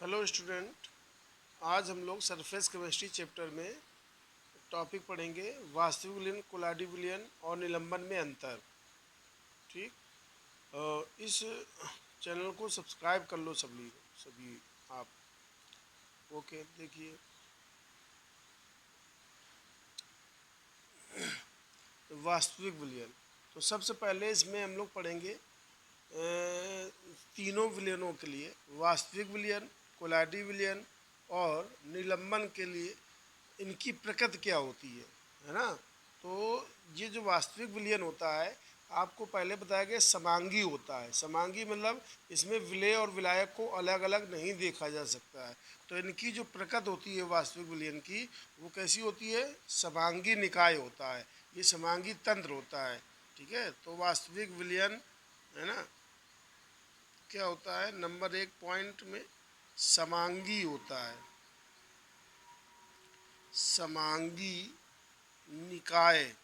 Hello student. आज हम लोग सरफेस केमिस्ट्री चैप्टर में टॉपिक पढ़ेंगे वास्तविक विलयन, कोलाडी विलयन और निलंबन में अंतर। ठीक। इस चैनल को सब्सक्राइब कर लो सभी सभी आप। ओके, देखिए वास्तविक विलयन। तो सबसे पहले इसमें हम लोग पढ़ेंगे तीनों विलयनों के लिए वास्तविक विलयन, कोलाडी विलयन और निलंबन के लिए इनकी प्रकृति क्या होती है ना। तो ये जो वास्तविक विलयन होता है, आपको पहले बताया गया समांगी होता है। समांगी मतलब इसमें विलेय और विलायक को अलग अलग नहीं देखा जा सकता है। तो इनकी जो प्रकृति होती है वास्तविक विलयन की, वो कैसी होती है? समांगी निकाय होता है, ये समांगी तंत्र होता है। ठीक है। तो वास्तविक विलयन है ना, क्या होता है? नंबर 1 पॉइंट में समांगी होता है। समांगी निकाय,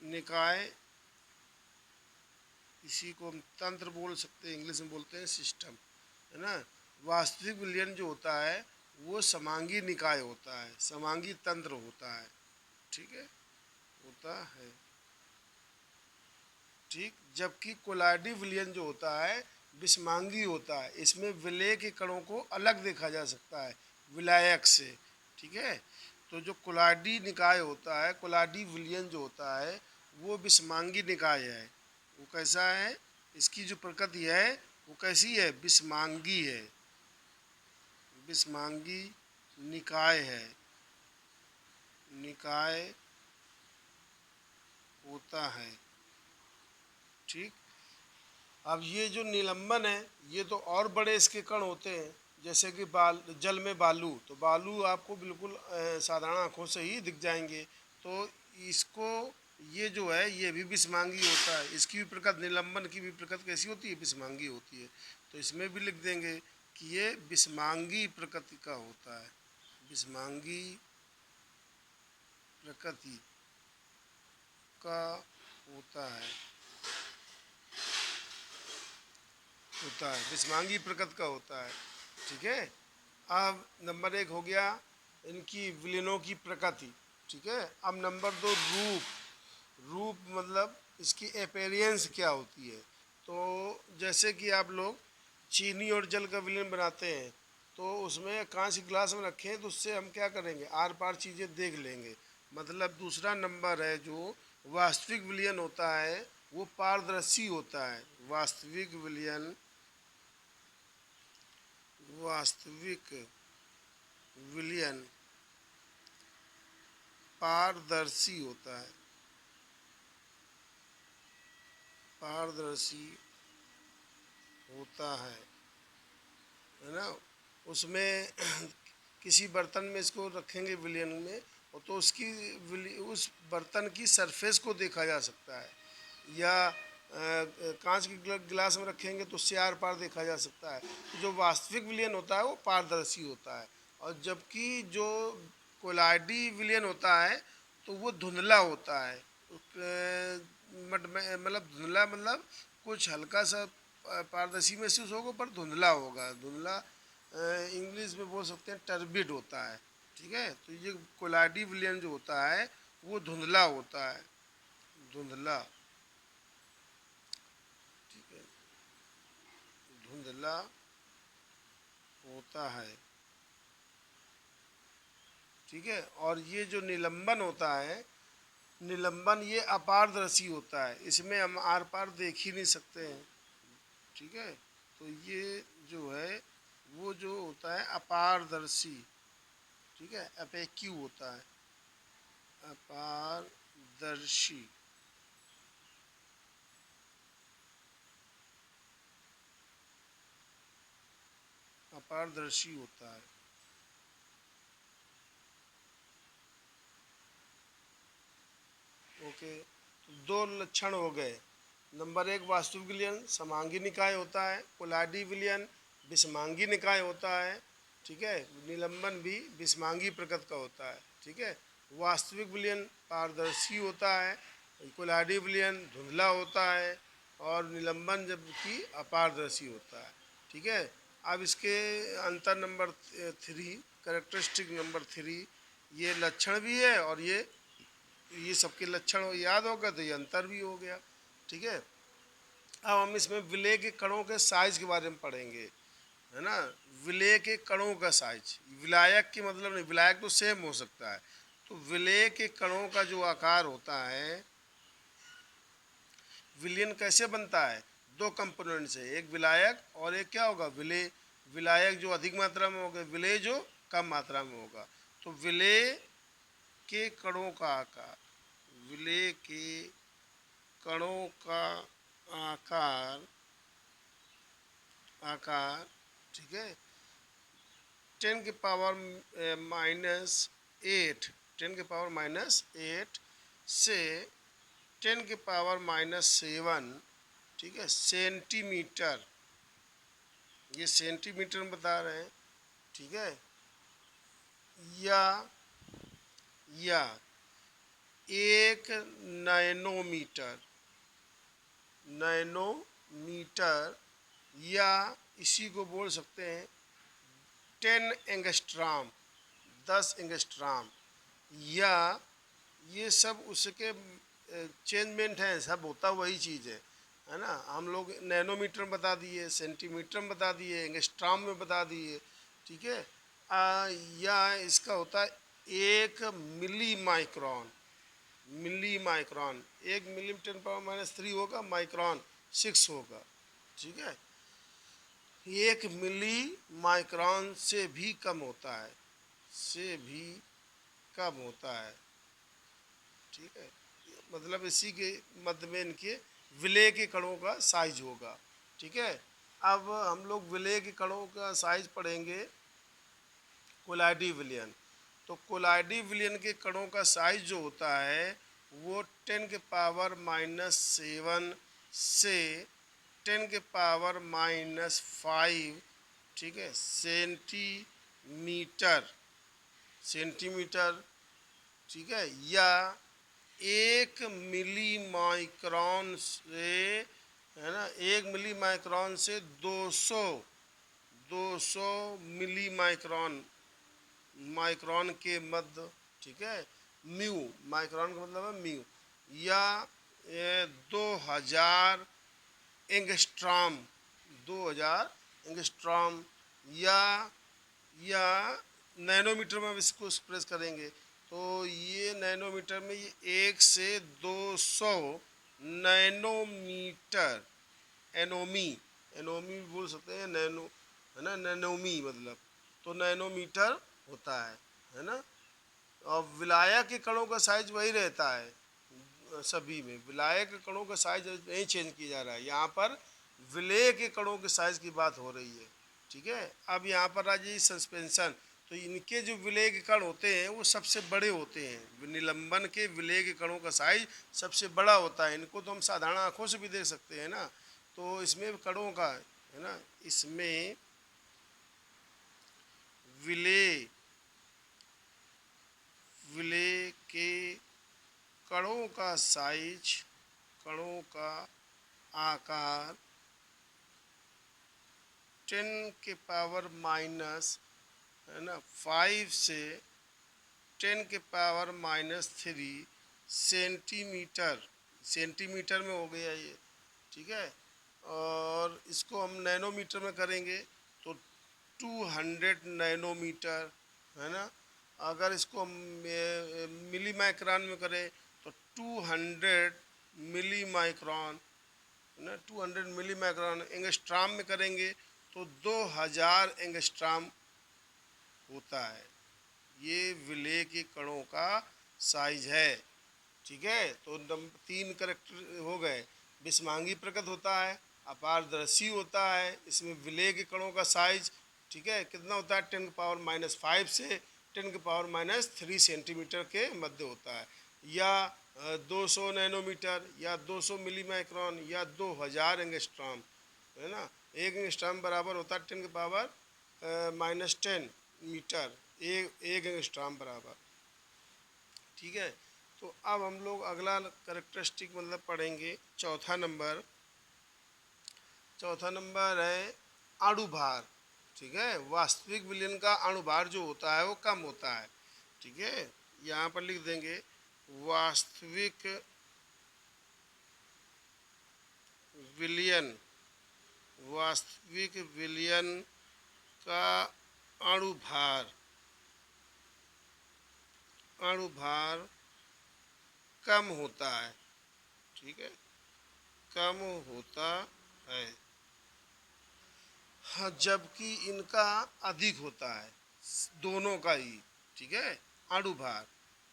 निकाय इसी को हम तंत्र बोल सकते हैं, इंग्लिश में बोलते हैं सिस्टम, है ना। वास्तविक विलयन जो होता है वो समांगी निकाय होता है, समांगी तंत्र होता है। ठीक है, होता है। ठीक। जबकि कोलाडी विलयन जो होता है विषमांगी होता है, इसमें विलेय के कणों को अलग देखा जा सकता है विलायक से। ठीक है। तो जो कोलाडी निकाय होता है, कोलाडी विलयन जो होता है वो विषमांगी निकाय है। वो कैसा है? इसकी जो प्रकृति है वो कैसी है? विषमांगी है, विषमांगी निकाय है, निकाय होता है। ठीक। अब ये जो निलंबन है, ये तो और बड़े इसके कण होते हैं, जैसे कि जल में बालू। तो बालू आपको बिल्कुल साधारण आँखों से ही दिख जाएंगे। तो इसको, ये जो है ये भी विषमांगी होता है। इसकी भी प्रकृति, निलंबन की भी प्रकृति कैसी होती है? विषमांगी होती है। तो इसमें भी लिख देंगे कि ये विषमांगी प्रकृति का होता है, विषमांगी प्रकृति का होता है, विषमांगी प्रकृति का होता है। ठीक है। अब नंबर 1 हो गया इनकी विलयनों की प्रकृति। ठीक है। अब नंबर 2 रूप। रूप मतलब इसकी अपेयरेंस क्या होती है। तो जैसे कि आप लोग चीनी और जल का विलयन बनाते हैं, तो उसमें कांच के गिलास में रखें तो उससे हम क्या करेंगे? आर पार चीज़ें देख लेंगे। मतलब दूसरा नंबर है जो वास्तविक विलयन होता है वो पारदर्शी होता है। वास्तविक विलयन, वास्तविक विलयन पारदर्शी होता है, पारदर्शी होता है ना। उसमें किसी बर्तन में इसको रखेंगे विलयन में, और तो उसकी उस बर्तन की सरफेस को देखा जा सकता है। या कांच के गिलास में रखेंगे तो उससे आर पार देखा जा सकता है। तो जो वास्तविक विलयन होता है वो पारदर्शी होता है। और जबकि जो कोलाडी विलयन होता है तो वो धुंधला होता है। मतलब धुंधला मतलब कुछ हल्का सा पारदर्शी महसूस होगा पर धुंधला होगा। धुंधला इंग्लिश में बोल सकते हैं टर्बिड होता है। ठीक है। तो ये कोलाडी विलयन जो होता है वो धुंधला होता है, धुंधला। ठीक है, धुंधला होता है। ठीक है। और ये जो निलंबन होता है, निलंबन ये अपारदर्शी होता है, इसमें हम आर पार देख ही नहीं सकते हैं। ठीक है। तो ये जो है वो जो होता है अपारदर्शी। ठीक है, अपेक्यू होता है, अपारदर्शी। अपारदर्शी होता है। ओके। तो दो लक्षण हो गए। नंबर 1 वास्तविक विलयन समांगी निकाय होता है, कोलाडी विलयन विषमांगी निकाय होता है। ठीक है। निलंबन भी विषमांगी प्रकृति का होता है। ठीक है। वास्तविक विलयन पारदर्शी होता है, कोलाडी विलयन धुंधला होता है, और निलंबन जबकि अपारदर्शी होता है। ठीक है। अब इसके अंतर नंबर 3, कैरेक्टरिस्टिक नंबर 3, ये लक्षण भी है और ये सबके लक्षण याद होगा तो ये अंतर भी हो गया। ठीक है, अब हम इसमें विलेय के कणों के साइज के बारे में पढ़ेंगे, है ना। विलेय के कणों का साइज, विलायक की मतलब नहीं, विलायक तो सेम हो सकता है। तो विलेय के कणों का जो आकार होता है, विलयन कैसे बनता है, दो कंपोनेंट से, एक विलायक और एक क्या होगा, विलेय। विलायक जो अधिक मात्रा में होगा, विलेय जो कम मात्रा में होगा। तो विलेय के कणों का आकार, विलेय के कणों का आकार आकार ठीक है, 10⁻⁻8, 10⁻⁻8 से 10⁻⁻7, ठीक है, सेंटीमीटर, ये सेंटीमीटर में बता रहे हैं। ठीक है, या 1 नैनोमीटर, नैनोमीटर, या इसी को बोल सकते हैं 10 एंगस्ट्राम, 10 एंगस्ट्राम, या ये सब उसके चेंजमेंट हैं, सब होता वही चीज़ है ना। हम लोग नैनोमीटर में बता दिए, सेंटीमीटर में बता दिए, एंगस्ट्राम में बता दिए। ठीक है, या इसका होता है 1 मिली माइक्रोन, मिली माइक्रोन, 1 मिली 10⁻³ होगा, माइक्रोन 6 होगा। ठीक है, 1 मिली माइक्रोन से भी कम होता है, से भी कम होता है। ठीक है, मतलब इसी के मध्य में इनके विलेय के कणों का साइज होगा। ठीक है, अब हम लोग विलेय के कणों का साइज पढ़ेंगे, कोलाइडी विलयन। तो कोलाइडी विलयन के कणों का साइज जो होता है वो 10⁻⁻7 से 10⁻⁻5, ठीक है, सेंटीमीटर, सेंटीमीटर, ठीक है, या 1 मिली माइक्रोन से, है ना, 1 मिली माइक्रोन से 200 मिली माइक्रोन, माइक्रोन के मध्य। ठीक है, म्यू, माइक्रोन का मतलब है म्यू, या 2000 एंगस्ट्रॉम, 2000 एंगस्ट्रॉम, या नैनोमीटर में इसको एक्सप्रेस करेंगे तो ये नैनोमीटर में ये 1 से 200 नैनोमीटर, एनोमी, एनोमी भी बोल सकते हैं, नैनो, है ना, नैनोमी मतलब, तो नैनोमीटर होता है ना। और विलायक के कणों का साइज वही रहता है सभी में, विलायक के कणों का साइज नहीं चेंज किया जा रहा है, यहाँ पर विलेय के कणों के साइज की बात हो रही है। ठीक है, अब यहाँ पर आ जाइए सस्पेंशन। तो इनके जो विलेय के कण होते हैं वो सबसे बड़े होते हैं, निलंबन के विलेय के कणों का साइज सबसे बड़ा होता है। इनको तो हम साधारण आँखों से भी देख सकते हैं ना। तो इसमें कणों का, है ना, इसमें विलेय, विलेय के कणों का साइज, कणों का आकार 10⁻⁻, है ना, 5 से 10⁻⁻3 सेंटीमीटर, सेंटीमीटर में हो गया ये। ठीक है, और इसको हम नैनोमीटर में करेंगे तो 200 नैनोमीटर, है ना। अगर इसको हम मिली माइक्रोन में करें तो 200 मिली माइक्रोन, है ना, 200 मिली माइक्रोन। एंगस्ट्राम में करेंगे तो 2000 एंगस्ट्राम होता है। ये विलेय के कणों का साइज है। ठीक है, तो 3 करेक्टर हो गए। विषमांगी प्रकृत होता है, अपारदर्शी होता है, इसमें विलेय के कणों का साइज, ठीक है, कितना होता है, 10⁻⁻5 से 10⁻⁻3 सेंटीमीटर के मध्य होता है, या 200 नैनोमीटर, या 200 मिली माइक्रोन, या 2000 एंगस्ट्रॉम, है ना। 1 एंगस्ट्रॉम बराबर होता है 10⁻⁻10 मीटर, एक एंगस्ट्रॉम बराबर। ठीक है, तो अब हम लोग अगला करेक्टरिस्टिक मतलब पढ़ेंगे, चौथा नंबर है अणुभार। ठीक है। वास्तविक विलयन का अणुभार जो होता है वो कम होता है, ठीक है। यहाँ पर लिख देंगे वास्तविक विलयन, वास्तविक विलयन का अणुभार, अणुभार कम होता है, ठीक है, कम होता है। हाँ, जबकि इनका अधिक होता है, दोनों का ही, ठीक है। अणुभार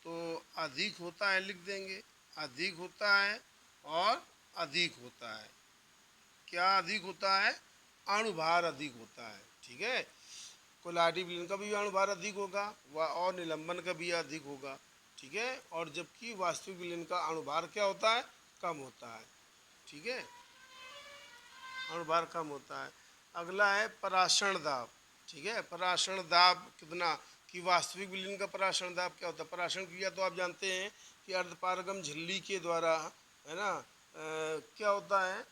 तो अधिक होता है, लिख देंगे अधिक होता है और अधिक होता है। क्या अधिक होता है? अणुभार अधिक होता है, ठीक है। कोलाडी विलयन का भी अणुभार अधिक होगा और निलंबन का भी अधिक होगा, ठीक है। और जबकि वास्तविक विलयन का अणुभार क्या होता है? कम होता है, ठीक है, अणुभार कम होता है। अगला है परासरण दाब, ठीक है। परासरण दाब कितना, कि वास्तविक विलयन का परासरण दाब क्या होता है? परासरण क्रिया तो आप जानते हैं कि अर्धपारगम झिल्ली के द्वारा, है ना, क्या होता है,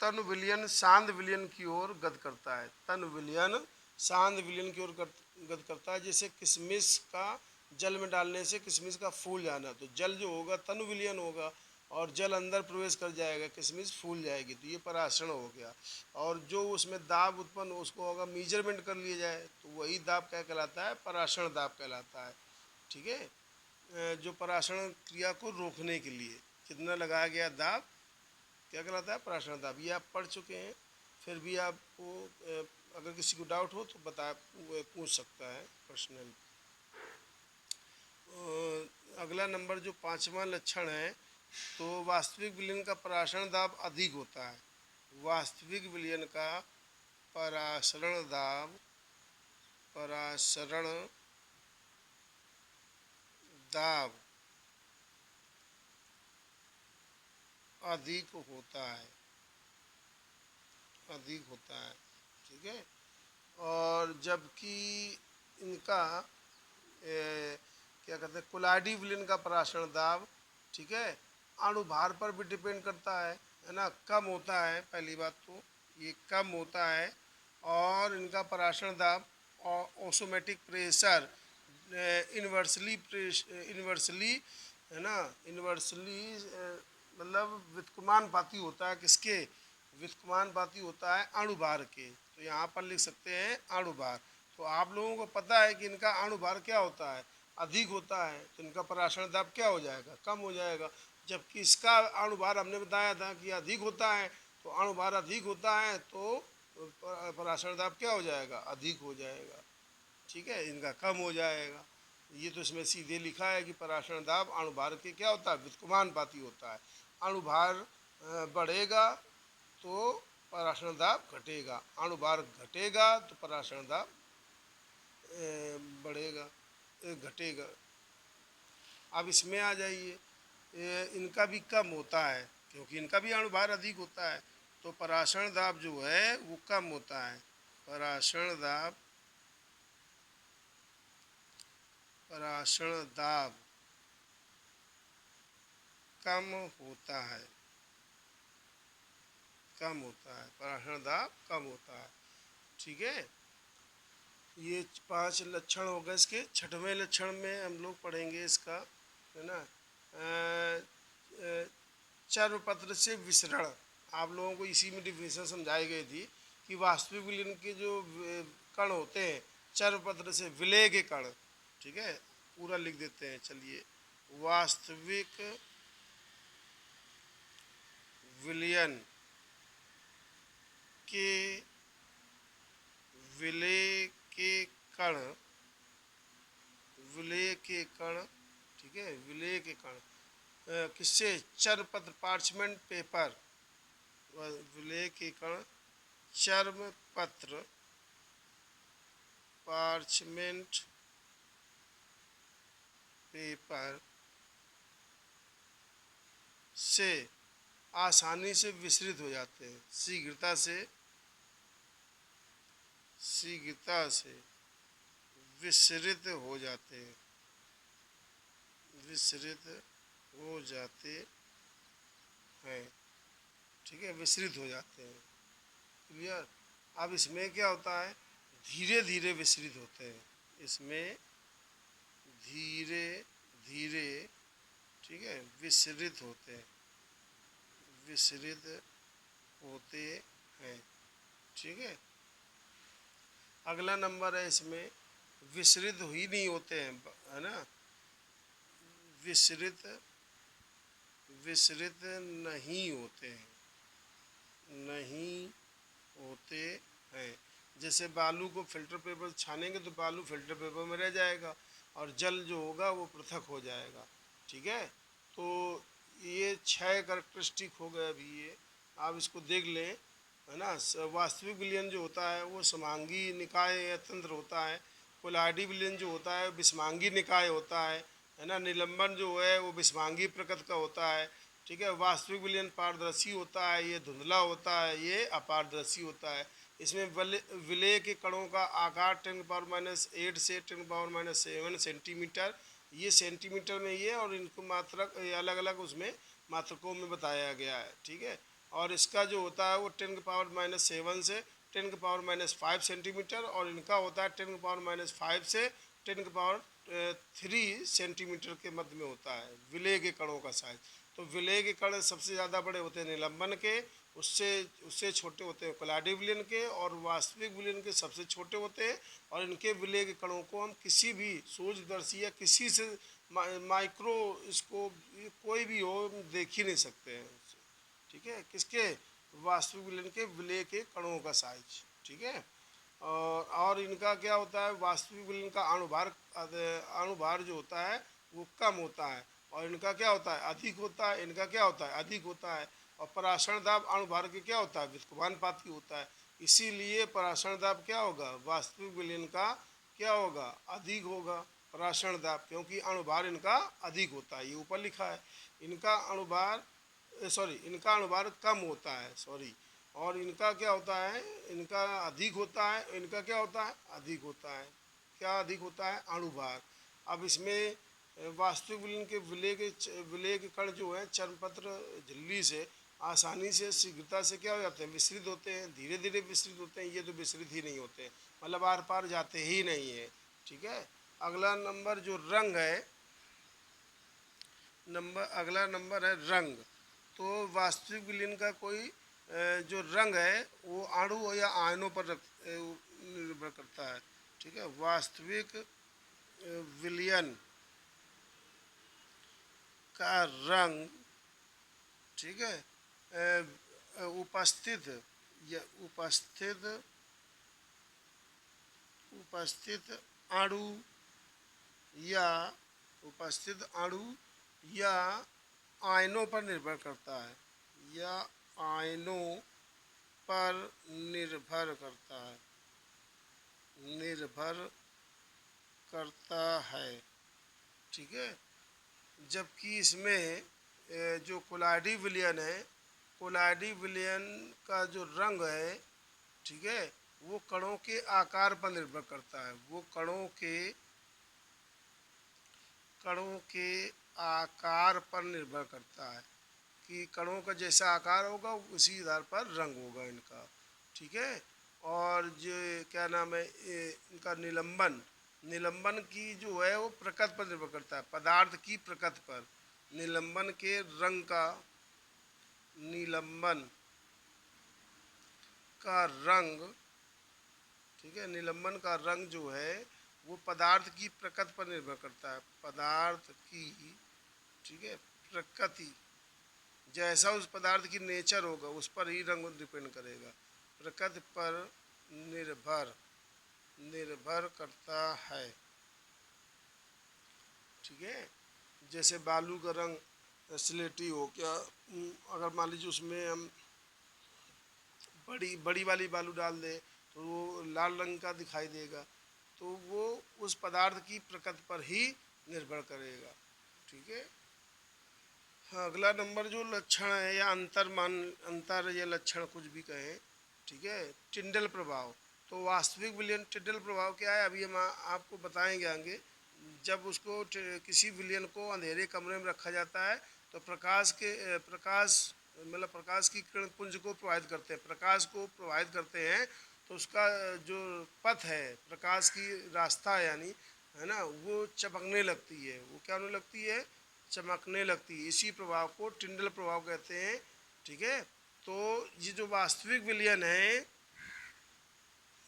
तन विलयन शांत विलयन की ओर गति करता है। तन विलयन शांत विलयन की ओर गति करता है। जैसे किशमिश का जल में डालने से किशमिश का फूल जाना, तो जल जो होगा तन विलयन होगा और जल अंदर प्रवेश कर जाएगा, किशमिश फूल जाएगी, तो ये परासरण हो गया। और जो उसमें दाब उत्पन्न हो उसको अगर मीजरमेंट कर लिया जाए तो वही दाब क्या कहलाता है? परासरण दाब कहलाता है, ठीक है। जो परासरण क्रिया को रोकने के लिए कितना लगाया गया दाब क्या कहलाता है? परासरण दाब। ये आप पढ़ चुके हैं, फिर भी आपको अगर किसी को डाउट हो तो पूछ सकता है पर्सनल। अगला नंबर जो पांचवा लक्षण है, तो वास्तविक विलयन का परासरण दाब अधिक होता है। वास्तविक विलयन का परासरण दाब, परासरण दाब अधिक होता है, अधिक होता है, ठीक है। और जबकि इनका क्या कहते हैं, कोलाडी विलयन का परासरण दाब, ठीक है, अणुभार पर भी डिपेंड करता है ना, कम होता है। पहली बात तो ये कम होता है। और इनका परासरण दाब और ऑटोमेटिक प्रेशर इन्वर्सली इन्वर्सली, है ना, इन्वर्सली मतलब व्युत्क्रमानुपाती होता है। किसके? व्युत्क्रमानुपाती होता है अणुभार के। तो यहाँ पर लिख सकते हैं अणुभार। तो आप लोगों को पता है कि इनका अणुभार क्या होता है? अधिक होता है, तो इनका परासरण दाब क्या हो जाएगा? कम हो जाएगा। जबकि इसका अणुभार हमने बताया था कि अधिक होता है, तो अणुभार अधिक होता है तो परासरण दाब क्या हो जाएगा? अधिक हो जाएगा, ठीक है, इनका कम हो जाएगा। ये तो इसमें सीधे लिखा है कि परासरण दाब अणुभार के क्या होता है? व्युत्क्रमानुपाती होता है। अणुभार बढ़ेगा तो परासरण दाब घटेगा, अणुभार घटेगा तो परासरण दाब बढ़ेगा, घटेगा। अब इसमें आ जाइए, इनका भी कम होता है क्योंकि इनका भी अणुभार अधिक होता है, तो परासरण दाब जो है वो कम होता है। परासरण दाब, परासरण दाब कम होता है, कम होता है, परासरण दाब कम होता है, ठीक है। ये पांच लक्षण हो गए इसके। छठवें लक्षण में हम लोग पढ़ेंगे इसका, है ना, चर्वपत्र से विसरण। आप लोगों को इसी में डिफिनेशन समझाई गई थी कि वास्तविक विलयन के जो कण होते हैं चर्वपत्र से विलय के कण, ठीक है, पूरा लिख देते हैं, चलिए। वास्तविक विलयन के विलय के कण, विलय के कण, ठीक है, विलय के कण किससे? चर्मपत्र, पार्चमेंट पेपर। विलय के कण चर्म पत्र, पार्चमेंट पेपर से आसानी से विसरित हो जाते हैं, शीघ्रता से, शीघ्रता से विसरित हो जाते हैं, विसरित हो जाते हैं, ठीक है, विसरित हो जाते हैं, क्लियर। अब इसमें क्या होता है, धीरे धीरे विसरित होते हैं, इसमें धीरे धीरे, ठीक है, विसरित होते हैं, विसरित होते हैं, ठीक है। अगला नंबर है, इसमें विसरित ही नहीं होते हैं, है ना, विसरित विसरित नहीं होते हैं, नहीं होते हैं। जैसे बालू को फिल्टर पेपर छानेंगे तो बालू फिल्टर पेपर में रह जाएगा और जल जो होगा वो पृथक हो जाएगा, ठीक है। तो ये 6 करेक्टरिस्टिक हो गए अभी, ये आप इसको देख लें, है ना। वास्तविक विलयन जो होता है वो समांगी निकाय या तंत्र होता है। कोलाडी विलयन जो होता है विषमांगी निकाय होता है ना। निलंबन जो है वो विषमांगी प्रकृति का होता है, ठीक है। वास्तविक विलयन पारदर्शी होता है, ये धुंधला होता है, ये अपारदर्शी होता है। इसमें विलय के कणों का आकार 10⁻⁸ से 10⁻⁷ सेंटीमीटर, ये सेंटीमीटर में ये, और इनको मात्रक अलग अलग उसमें मात्रकों में बताया गया है, ठीक है। और इसका जो होता है वो 10⁻⁷ से 10⁻⁵ सेंटीमीटर, और इनका होता है 10⁻⁵ से 10⁻³ सेंटीमीटर के मध्य में होता है विलय के कणों का साइज। तो विलय के कण सबसे ज़्यादा बड़े होते हैं निलंबन के, उससे उससे छोटे होते हैं कोलाडी विलयन के, और वास्तविक विलयन के सबसे छोटे होते हैं। और इनके विलय के कणों को हम किसी भी सूक्ष्मदर्शी या किसी से माइक्रोस्कोप कोई भी हो देख ही नहीं सकते हैं, ठीक है। किसके, वास्तविक विलयन के विलय के कणों का साइज, ठीक है। और इनका क्या होता है, वास्तविक विलयन का अणुभार जो होता है वो कम होता है, और इनका क्या होता है, अधिक होता है। इनका क्या होता है, अधिक होता है। और परासरण दाब अणुभार के क्या होता है, व्युत्क्रमानुपाती होता है। इसीलिए परासरण दाब क्या होगा, वास्तविक विलयन का क्या होगा, अधिक होगा परासरण दाब, क्योंकि अणुभार इनका अधिक होता है, ये ऊपर लिखा है। इनका अणुभार इनका अणुभार कम होता है, और इनका क्या होता है, इनका अधिक होता है। इनका क्या होता है, अधिक होता है। क्या अधिक होता है, अणुभार। अब इसमें वास्तविक विलयन के विलय के कण जो है चर्मपत्र झिल्ली से आसानी से शीघ्रता से क्या हो जाते हैं, विसरित होते हैं, धीरे धीरे विसरित होते हैं। ये तो विसरित ही नहीं होते, मतलब आर पार जाते ही नहीं है, ठीक है। अगला नंबर जो रंग है, अगला नंबर है रंग। तो वास्तविक विलयन का कोई जो रंग है वो अणु या आयनों पर निर्भर करता है, ठीक है। वास्तविक विलयन का रंग, ठीक है, उपस्थित या उपस्थित अणु या उपस्थित अणु या आयनों पर निर्भर करता है, या आयनों पर निर्भर करता है, निर्भर करता है, ठीक है। जबकि इसमें जो कोलाडी विलयन है, कोलाडी विलयन का जो रंग है, ठीक है, वो कणों के आकार पर निर्भर करता है। वो कणों के आकार पर निर्भर करता है कि कणों का जैसा आकार होगा उसी आधार पर रंग होगा इनका, ठीक है। और जो क्या नाम है, इनका निलंबन की जो है वो प्रकृति पर निर्भर करता है, पदार्थ की प्रकृति पर। निलंबन के रंग का, निलंबन का रंग, ठीक है, निलंबन का रंग जो है वो पदार्थ की प्रकृति पर निर्भर करता है, पदार्थ की, ठीक है, प्रकृति। जैसा उस पदार्थ की नेचर होगा उस पर ही रंग डिपेंड करेगा, प्रकृति पर निर्भर करता है, ठीक है। जैसे बालू का रंग स्लेटी हो गया, अगर मान लीजिए उसमें हम बड़ी बड़ी वाली बालू डाल दें तो वो लाल रंग का दिखाई देगा। तो वो उस पदार्थ की प्रकृति पर ही निर्भर करेगा, ठीक है। हाँ, अगला नंबर जो लक्षण है या अंतर या लक्षण कुछ भी कहें, ठीक है, टिंडल प्रभाव। तो वास्तविक विलयन टिंडल प्रभाव क्या है, अभी हम आपको बताएंगे आगे। जब उसको किसी विलयन को अंधेरे कमरे में रखा जाता है तो प्रकाश मतलब प्रकाश की किरण पुंज को प्रभावित करते हैं, प्रकाश को प्रभावित करते हैं, तो उसका जो पथ है, प्रकाश की रास्ता है यानी, है ना, वो चमकने लगती है। वो क्या होने लगती है? चमकने लगती है। इसी प्रभाव को टिंडल प्रभाव कहते हैं। ठीक है। तो ये जो वास्तविक विलयन है,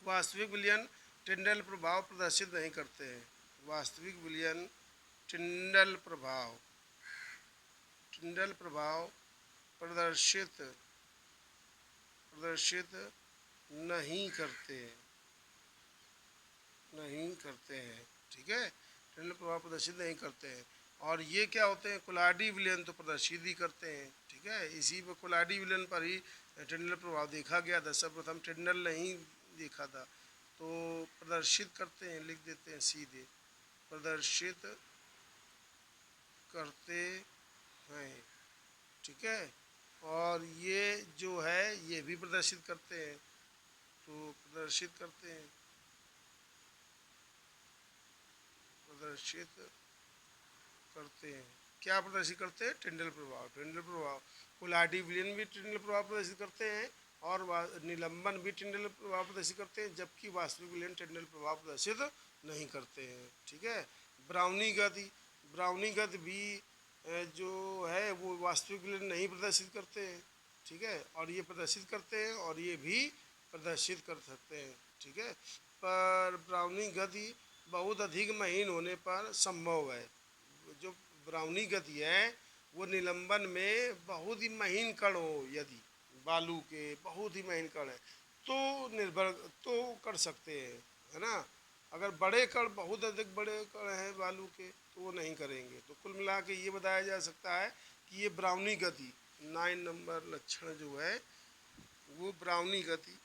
वास्तविक विलयन टिंडल प्रभाव प्रदर्शित नहीं करते हैं। वास्तविक विलयन टिंडल प्रभाव, टिंडल प्रभाव प्रदर्शित प्रदर्शित नहीं करते, नहीं करते हैं। ठीक है। टिंडल प्रभाव प्रदर्शित नहीं करते हैं। और ये क्या होते हैं? कोलाडी विलयन तो प्रदर्शित ही करते हैं। ठीक है। इसी पर कोलाडी विलयन पर ही टिंडल प्रभाव देखा गया था। सर्वप्रथम टिंडल नहीं देखा था। तो प्रदर्शित करते हैं, लिख देते हैं सीधे, प्रदर्शित करते हैं। ठीक है। और ये जो है ये भी प्रदर्शित करते हैं। तो प्रदर्शित करते हैं, प्रदर्शित करते हैं। क्या प्रदर्शित करते हैं? टिंडल प्रभाव। टिंडल प्रभाव, कोलाडी विलयन भी टिंडल प्रभाव प्रदर्शित करते हैं और निलंबन भी टिंडल प्रभाव प्रदर्शित करते हैं, जबकि वास्तविक विलयन टिंडल प्रभाव प्रदर्शित नहीं करते हैं। ठीक है। ब्राउनी गति, ब्राउनी गति भी जो है वो वास्तविक विलयन नहीं प्रदर्शित करते हैं। ठीक है। और ये प्रदर्शित करते हैं और ये भी प्रदर्शित कर सकते हैं। ठीक है। पर ब्राउनी गति बहुत अधिक महीन होने पर संभव है। जो ब्राउनी गति है वो निलंबन में बहुत ही महीन कण हो, यदि बालू के बहुत ही महीन कण है तो निर्भर तो कर सकते हैं, है ना। अगर बड़े कण, बहुत अधिक बड़े कण हैं बालू के, तो वो नहीं करेंगे। तो कुल मिला के ये बताया जा सकता है कि ये ब्राउनी गति 9 नंबर लक्षण जो है वो ब्राउनी गति,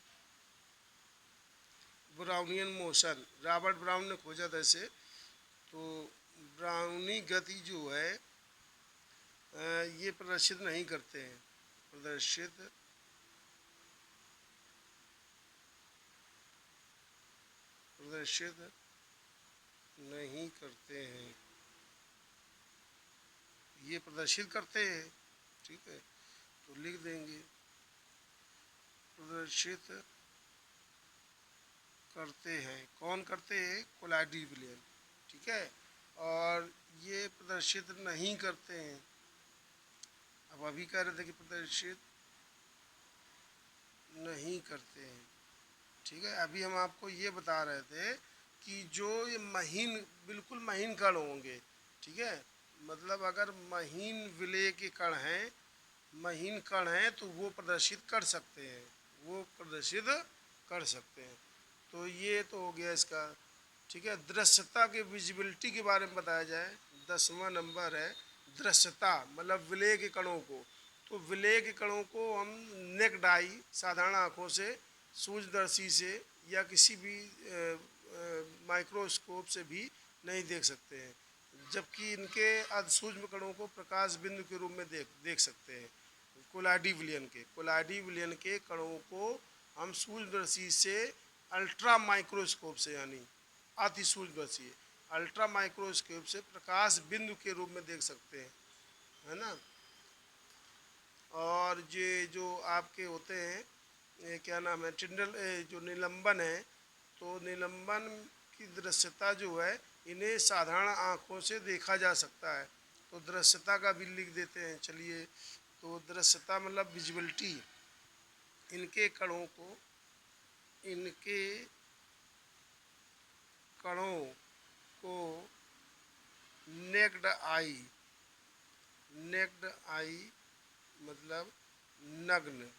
ब्राउनियन मोशन, रॉबर्ट ब्राउन ने खोजा था इसे। तो ब्राउनी गति जो है ये प्रदर्शित नहीं करते हैं, प्रदर्शित प्रदर्शित नहीं करते हैं। ये प्रदर्शित करते हैं। ठीक है। तो लिख देंगे प्रदर्शित करते हैं। कौन करते हैं? कोलाडी विलयन। ठीक है। और ये प्रदर्शित नहीं करते हैं। अब अभी कह रहे थे कि प्रदर्शित नहीं करते हैं। ठीक है। अभी हम आपको ये बता रहे थे कि जो ये महीन, बिल्कुल महीन कण होंगे। ठीक है। मतलब अगर महीन विलय के कण हैं, महीन कण हैं, तो वो प्रदर्शित कर सकते हैं, वो प्रदर्शित कर सकते हैं। तो ये तो हो गया इसका। ठीक है। दृश्यता के, विजिबिलिटी के बारे में बताया जाए। 10वां नंबर है दृश्यता, मतलब विलय के कणों को। तो विलय के कणों को हम नेक्ड आई, साधारण आँखों से, सूक्ष्मदर्शी से या किसी भी माइक्रोस्कोप से भी नहीं देख सकते हैं, जबकि इनके अतिसूक्ष्म कणों को प्रकाश बिंदु के रूप में देख सकते हैं। कोलाडी विलयन के, कोलाडी विलयन के कणों को हम सूक्ष्मदर्शी से, अल्ट्रा माइक्रोस्कोप से, यानी अति सूक्ष्मदर्शी, अल्ट्रा माइक्रोस्कोप से प्रकाश बिंदु के रूप में देख सकते हैं, है ना। और ये जो आपके होते हैं, ये क्या नाम है, टिंडल, जो निलंबन है, तो निलंबन की दृश्यता जो है इन्हें साधारण आँखों से देखा जा सकता है। तो दृश्यता का भी लिख देते हैं, चलिए। तो दृश्यता मतलब विजिबिलिटी, इनके कणों को, इनके कणों को नेक्ड आई, नेक्ड आई मतलब नग्न,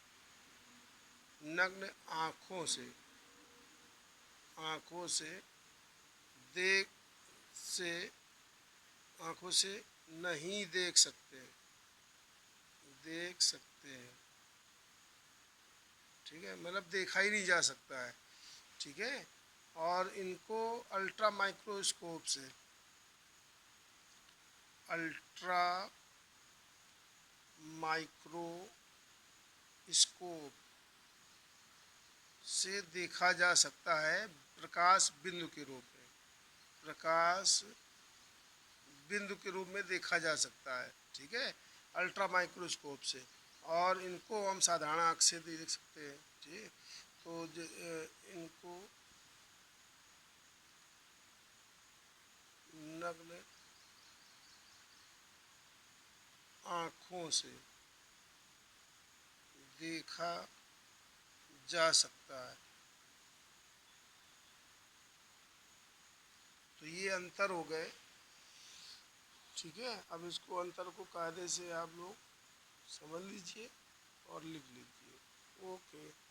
नग्न आँखों से, आँखों से देख से आँखों से नहीं देख सकते, देख सकते हैं। ठीक है। मतलब देखा ही नहीं जा सकता है। ठीक है। और इनको अल्ट्रा माइक्रोस्कोप से, अल्ट्रा माइक्रोस्कोप से देखा जा सकता है, प्रकाश बिंदु के रूप में, प्रकाश बिंदु के रूप में देखा जा सकता है। ठीक है। अल्ट्रा माइक्रोस्कोप से। और इनको हम साधारण आँख से देख सकते हैं। ठीक। तो अगले आँखों से देखा जा सकता है। तो ये अंतर हो गए, ठीक है। अब इसको अंतर को कायदे से आप लोग समझ लीजिए और लिख लीजिए। ओके।